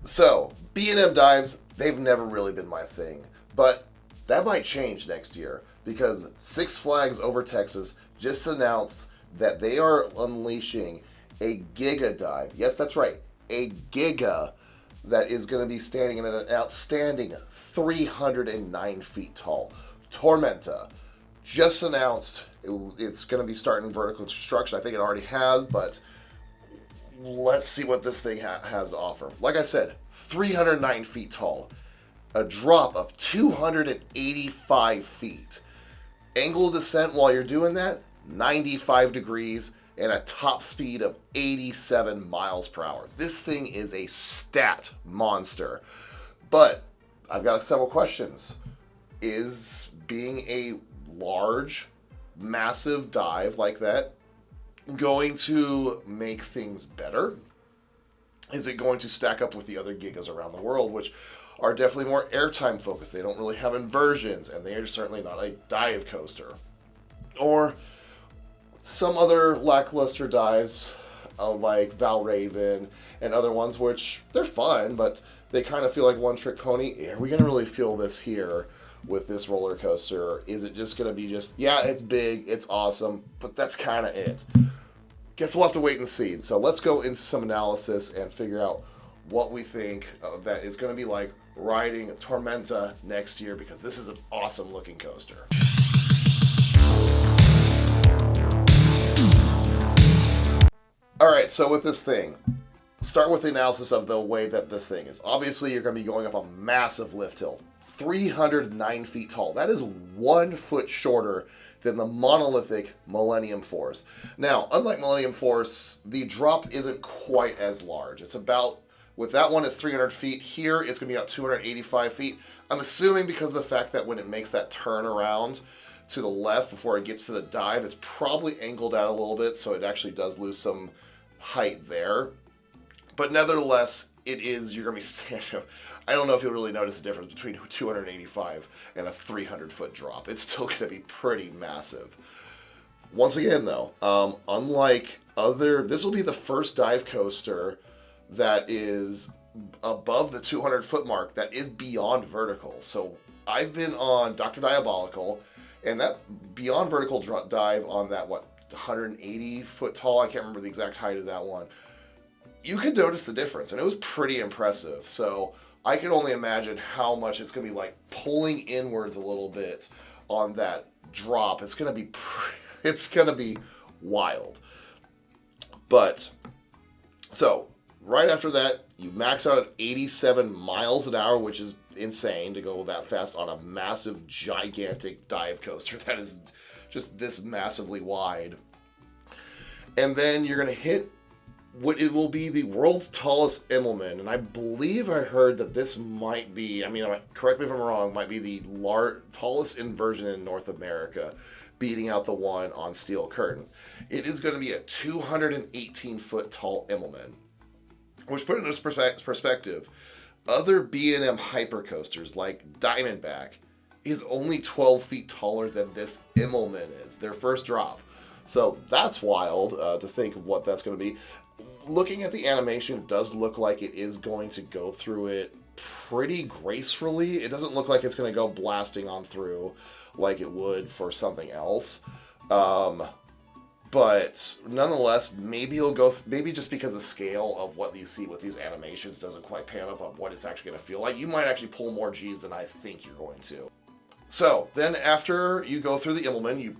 So, B&M dives, they've never really been my thing. But that might change next year because Six Flags Over Texas just announced that they are unleashing a GIGA dive. Yes, that's right, a GIGA that is going to be standing at an outstanding 309 feet tall. Tormenta just announced it's going to be starting vertical construction. I think it already has, but let's see what this thing has to offer. Like I said, 309 feet tall, a drop of 285 feet. Angle of descent while you're doing that, 95 degrees, and a top speed of 87 miles per hour. This thing is a stat monster. But I've got several questions. Is being a large, massive dive like that going to make things better? Is it going to stack up with the other gigas around the world, which are definitely more airtime focused? They don't really have inversions, and they are certainly not a dive coaster. Or some other lackluster dives like Valraven and other ones, which they're fun, but they kind of feel like one-trick pony. Are we going to really feel this here with this roller coaster? Is it just going to be just, yeah, it's big, it's awesome, but that's kind of it? Guess we'll have to wait and see. So let's go into some analysis and figure out what we think that it's going to be like riding Tormenta next year, because this is an awesome looking coaster. Alright, so with this thing, start with the analysis of the way that this thing is. Obviously, you're going to be going up a massive lift hill. 309 feet tall. That is 1 foot shorter than the monolithic Millennium Force. Now, unlike Millennium Force, the drop isn't quite as large. It's about, with that one, it's 300 feet. Here, it's going to be about 285 feet. I'm assuming because of the fact that when it makes that turn around to the left before it gets to the dive, it's probably angled out a little bit, so it actually does lose some height there. But nevertheless, it is, you're going to be standing, I don't know if you'll really notice the difference between 285 and a 300 foot drop. It's still going to be pretty massive. Once again though, unlike other, this will be the first dive coaster that is above the 200 foot mark that is beyond vertical. So I've been on Dr. Diabolical, and that beyond vertical dive on that, 180 foot tall, I can't remember the exact height of that one. You could notice the difference, and it was pretty impressive. So I can only imagine how much it's going to be like pulling inwards a little bit on that drop. It's going to be it's going to be wild. But so right after that, you max out at 87 miles an hour, which is insane to go that fast on a massive, gigantic dive coaster that is just this massively wide. And then you're going to hit what it will be the world's tallest Immelman, and I believe I heard that this might be, correct me if I'm wrong, might be the tallest inversion in North America, beating out the one on Steel Curtain. It is going to be a 218 foot tall Immelman, which, put into perspective, other B&M hypercoasters like Diamondback is only 12 feet taller than this Immelman is, their first drop. So that's wild to think of what that's going to be. Looking at the animation, it does look like it is going to go through it pretty gracefully. It doesn't look like it's going to go blasting on through like it would for something else. But nonetheless, maybe it'll go, maybe just because the scale of what you see with these animations doesn't quite pan up on what it's actually going to feel like, you might actually pull more G's than I think you're going to. So then after you go through the Immelman, you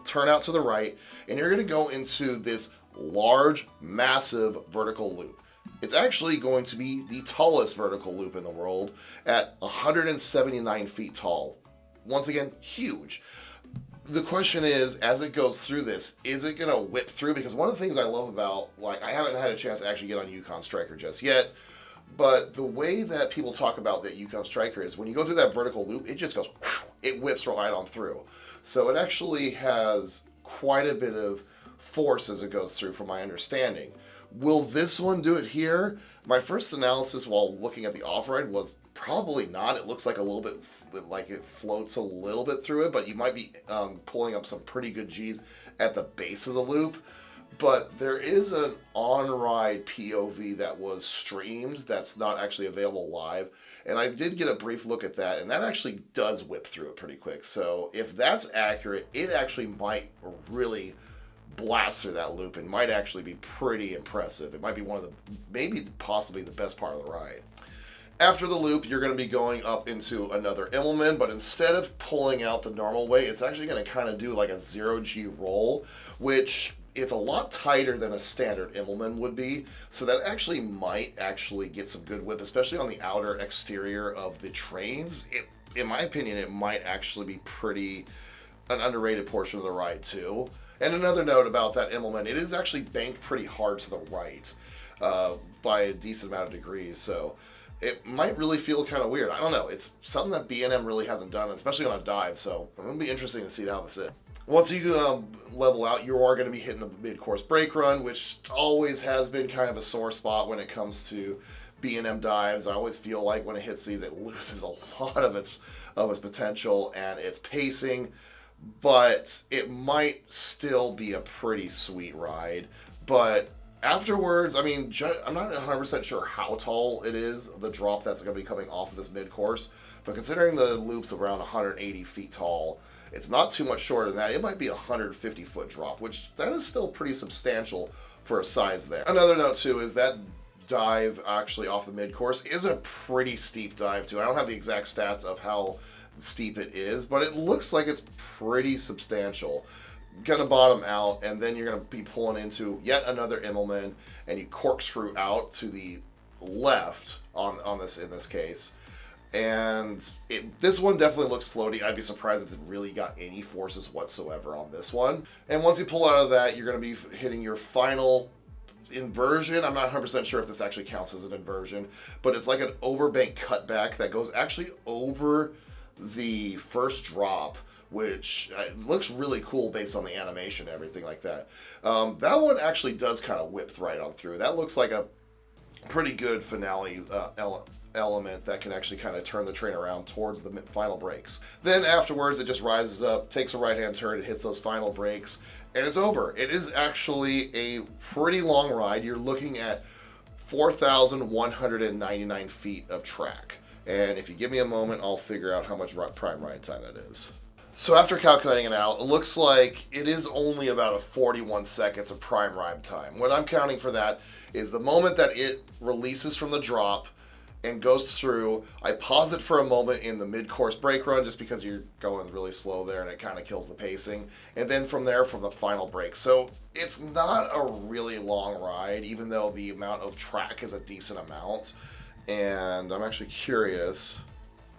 turn out to the right, and you're going to go into this large, massive vertical loop. It's actually going to be the tallest vertical loop in the world at 179 feet tall. Once again, huge. The question is, as it goes through this, is it going to whip through? Because one of the things I love about, I haven't had a chance to actually get on Yukon Striker just yet, but the way that people talk about that Yukon Striker is when you go through that vertical loop, it just goes, it whips right on through. So it actually has quite a bit of force as it goes through, from my understanding. Will this one do it here? My first analysis while looking at the off-ride was probably not. It looks like a little bit like it floats a little bit through it, but you might be pulling up some pretty good G's at the base of the loop. But there is an on-ride POV that was streamed that's not actually available live. And I did get a brief look at that, and that actually does whip through it pretty quick. So if that's accurate, it actually might really blast through that loop and might actually be pretty impressive. It might be one of the, maybe possibly the best part of the ride. After the loop, you're going to be going up into another Immelman, but instead of pulling out the normal way, it's actually going to kind of do like a 0G roll, which it's a lot tighter than a standard Immelman would be, so that actually might actually get some good whip, especially on the outer exterior of the trains. In my opinion, it might actually be an underrated portion of the ride too. And another note about that Immelman, it is actually banked pretty hard to the right by a decent amount of degrees, so it might really feel kind of weird. I don't know. It's something that B&M really hasn't done, especially on a dive, so it's going to be interesting to see how this is. Once you level out, you are going to be hitting the mid-course brake run, which always has been kind of a sore spot when it comes to B&M dives. I always feel like when it hits these, it loses a lot of its potential and its pacing, but it might still be a pretty sweet ride. But afterwards, I mean, I'm not 100% sure how tall it is, the drop that's going to be coming off of this mid-course, but considering the loop's around 180 feet tall, it's not too much shorter than that. It might be a 150-foot drop, which that is still pretty substantial for a size there. Another note, too, is that dive actually off the mid-course is a pretty steep dive, too. I don't have the exact stats of how steep it is, but it looks like it's pretty substantial. Gonna bottom out, and then you're gonna be pulling into yet another Immelman, and you corkscrew out to the left on this in this case. And this one definitely looks floaty. I'd be surprised if it really got any forces whatsoever on this one. And once you pull out of that, you're going to be hitting your final inversion. I'm not 100% sure if this actually counts as an inversion, but it's like an overbank cutback that goes actually over the first drop, which looks really cool based on the animation and everything like that. That one actually does kind of whip right on through. That looks like a pretty good finale element that can actually kind of turn the train around towards the final brakes. Then afterwards, it just rises up, takes a right-hand turn, it hits those final brakes, and it's over. It is actually a pretty long ride. You're looking at 4,199 feet of track. And if you give me a moment, I'll figure out how much prime ride time that is. So after calculating it out, it looks like it is only about 41 seconds of prime ride time. What I'm counting for that is the moment that it releases from the drop and goes through, I pause it for a moment in the mid-course brake run just because you're going really slow there and it kind of kills the pacing. And then from there, from the final brake. So it's not a really long ride, even though the amount of track is a decent amount. And I'm actually curious.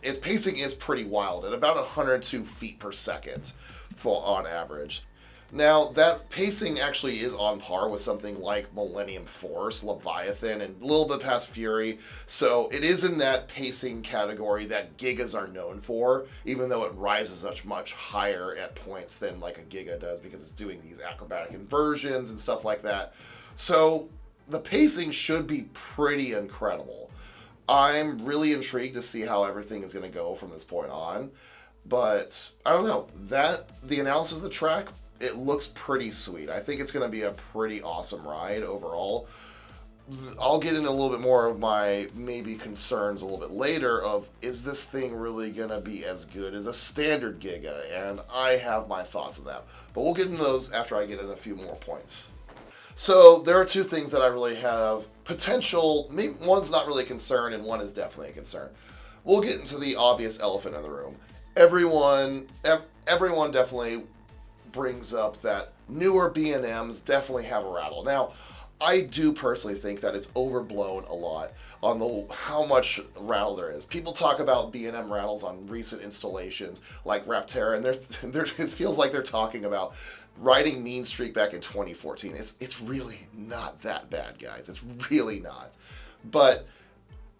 Its pacing is pretty wild at about 102 feet per second on average. Now, that pacing actually is on par with something like Millennium Force, Leviathan, and a little bit past Fury. So it is in that pacing category that Gigas are known for, even though it rises much higher at points than like a Giga does because it's doing these acrobatic inversions and stuff like that. So the pacing should be pretty incredible. I'm really intrigued to see how everything is going to go from this point on. But I don't know. The analysis of the track, it looks pretty sweet. I think it's going to be a pretty awesome ride overall. I'll get into a little bit more of my maybe concerns a little bit later of, is this thing really going to be as good as a standard Giga? And I have my thoughts on that. But we'll get into those after I get in a few more points. So there are two things that I really have potential, maybe one's not really a concern and one is definitely a concern. We'll get into the obvious elephant in the room. Everyone definitely brings up that newer B&Ms definitely have a rattle. Now, I do personally think that it's overblown a lot on how much rattle there is. People talk about B&M rattles on recent installations like Raptera, and it feels like they're talking about riding Mean Streak back in 2014. It's really not that bad, guys. It's really not. But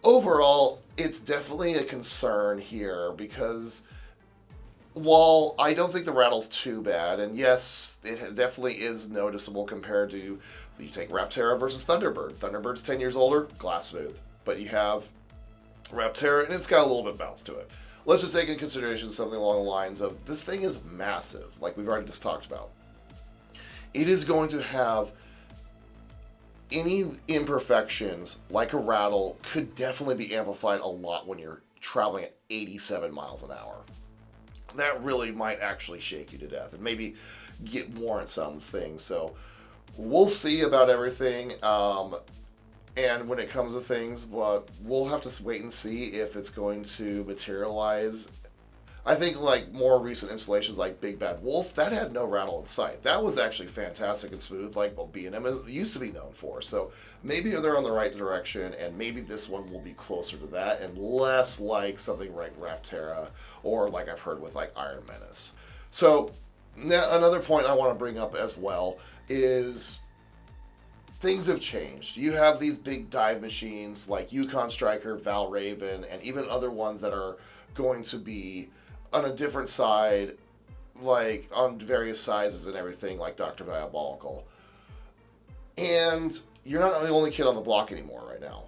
overall, it's definitely a concern here because while I don't think the rattle's too bad, and yes, it definitely is noticeable compared to, you take Raptera versus Thunderbird. Thunderbird's 10 years older, glass smooth. But you have Raptera, and it's got a little bit of bounce to it. Let's just take into consideration something along the lines of, this thing is massive, like we've already just talked about. It is going to have any imperfections, like a rattle, could definitely be amplified a lot when you're traveling at 87 miles an hour. That really might actually shake you to death and maybe warrant some things. So we'll see about everything. And when it comes to things, we'll have to wait and see if it's going to materialize. I think like more recent installations like Big Bad Wolf, that had no rattle in sight. That was actually fantastic and smooth, like what B&M used to be known for. So maybe they're on the right direction, and maybe this one will be closer to that and less like something like Raptera or like I've heard with like Iron Menace. So now another point I want to bring up as well is things have changed. You have these big dive machines like Yukon Striker, Val Raven, and even other ones that are going to be on a different side, like on various sizes and everything, like Dr. Diabolical. And you're not the only kid on the block anymore right now.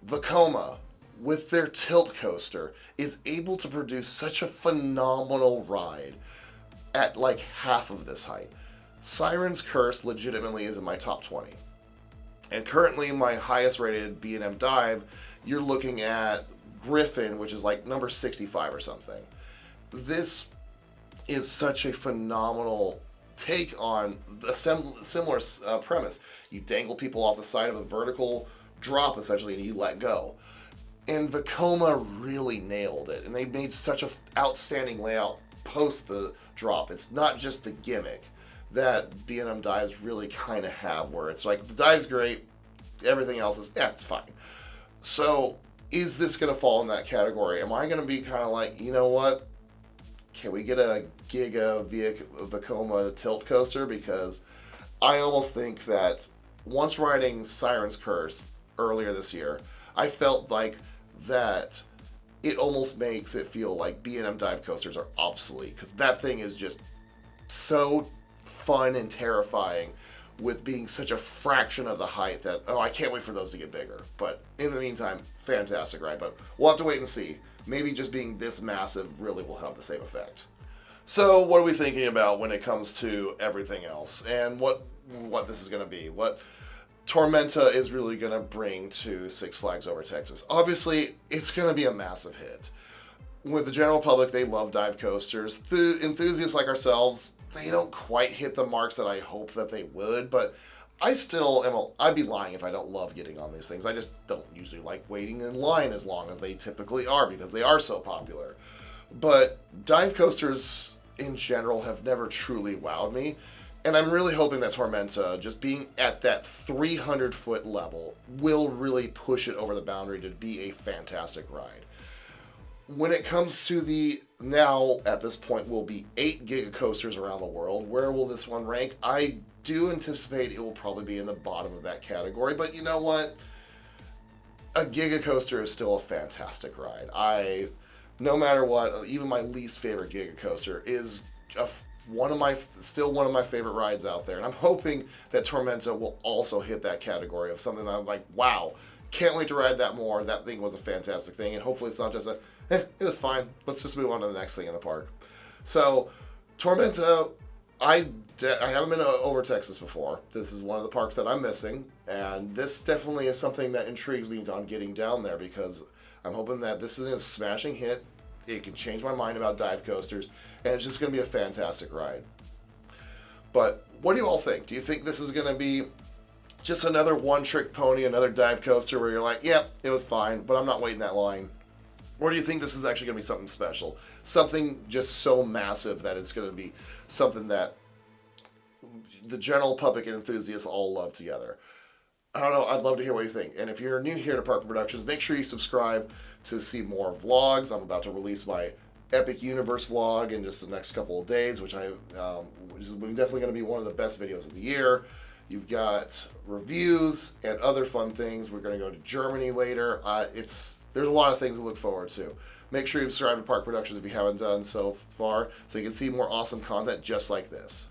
Vekoma, with their tilt coaster, is able to produce such a phenomenal ride at like half of this height. Siren's Curse legitimately is in my top 20. And currently my highest rated B&M dive, you're looking at Griffin, which is like number 65 or something. This is such a phenomenal take on a similar premise. You dangle people off the side of a vertical drop, essentially, and you let go. And Vekoma really nailed it, and they made such an outstanding layout post the drop. It's not just the gimmick that B&M dives really kind of have, where it's like, the dive's great, everything else is, it's fine. So, is this going to fall in that category? Am I going to be kind of like, you know what? Can we get a GIGA Vekoma tilt coaster? Because I almost think that once riding Siren's Curse earlier this year, I felt like that it almost makes it feel like B&M dive coasters are obsolete, because that thing is just so fun and terrifying with being such a fraction of the height that, I can't wait for those to get bigger. But in the meantime, fantastic ride. But we'll have to wait and see. Maybe just being this massive really will have the same effect. So what are we thinking about when it comes to everything else, and what this is going to be? What Tormenta is really going to bring to Six Flags Over Texas? Obviously, it's going to be a massive hit. With the general public, they love dive coasters. Enthusiasts like ourselves, they don't quite hit the marks that I hope that they would, but I still am. I'd be lying if I don't love getting on these things. I just don't usually like waiting in line as long as they typically are, because they are so popular. But dive coasters in general have never truly wowed me, and I'm really hoping that Tormenta, just being at that 300-foot level, will really push it over the boundary to be a fantastic ride. When it comes to the, now at this point will be 8 Giga coasters around the world, where will this one rank? I do anticipate it will probably be in the bottom of that category, but you know what? A Giga coaster is still a fantastic ride. No matter what, even my least favorite Giga coaster is one of my favorite rides out there, and I'm hoping that Tormenta will also hit that category of something that I'm like, wow, can't wait to ride that more. That thing was a fantastic thing, and hopefully it's not just it was fine. Let's just move on to the next thing in the park. So, Tormenta, I haven't been over Texas before. This is one of the parks that I'm missing, and this definitely is something that intrigues me on getting down there, because I'm hoping that this is a smashing hit. It can change my mind about dive coasters, and it's just going to be a fantastic ride. But what do you all think? Do you think this is going to be just another one-trick pony, another dive coaster where you're like, yeah, it was fine, but I'm not waiting that line? Or do you think this is actually going to be something special? Something just so massive that it's going to be something that the general public and enthusiasts all love together? I don't know. I'd love to hear what you think. And if you're new here to Parker Productions, make sure you subscribe to see more vlogs. I'm about to release my Epic Universe vlog in just the next couple of days, which is definitely going to be one of the best videos of the year. You've got reviews and other fun things. We're going to go to Germany later. There's a lot of things to look forward to. Make sure you subscribe to Park Productions if you haven't done so far, so you can see more awesome content just like this.